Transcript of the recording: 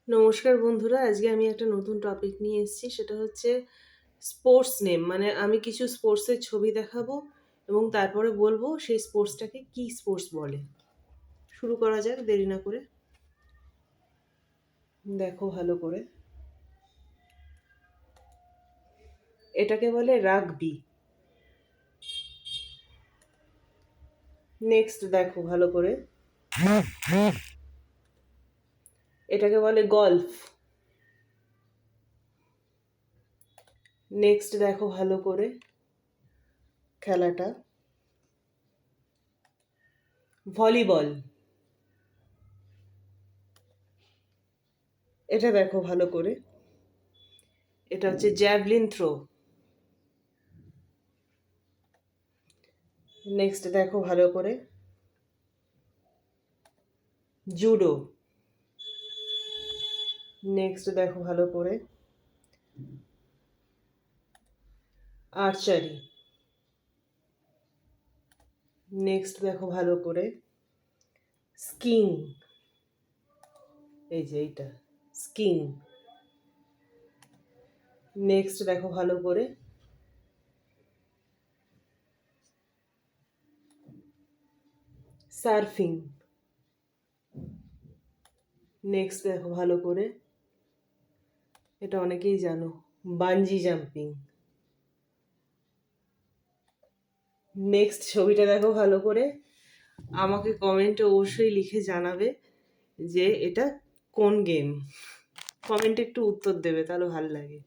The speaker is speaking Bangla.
নমস্কার বন্ধুরা, আজকে আমি একটা নতুন টপিক নিয়ে এসেছি। সেটা হচ্ছে স্পোর্টস নেম। মানে আমি কিছু স্পোর্টসের ছবি দেখাবো এবং তারপরে বলবো সেই স্পোর্টসটাকে কি স্পোর্টস বলে। শুরু করা যাক দেরি না করে। দেখো ভালো করে, এটাকে বলে রাগবি। নেক্সট দেখো ভালো করে, এটাকে বলে গলফ। নেক্সট দেখো ভালো করে খেলাটা, ভলিবল। এটা দেখো ভালো করে, এটা হচ্ছে জ্যাভলিন থ্রো। নেক্সট দেখো ভালো করে, জুডো। নেক্সট দেখো ভালো করে, আর্চারি। নেক্সট দেখো ভালো করে, স্কিং। এই যে এইটা স্কিং। নেক্সট দেখো ভালো করে, সার্ফিং। নেক্সট দেখো ভালো করে, এটা অনেকেই জানো, বানজি জাম্পিং। নেক্সট ছবিটা দেখো ভালো করে, আমাকে কমেন্টে অবশ্যই লিখে জানাবে যে এটা কোন গেম। কমেন্টে একটু উত্তর দেবে, তাহলে ভালো লাগে।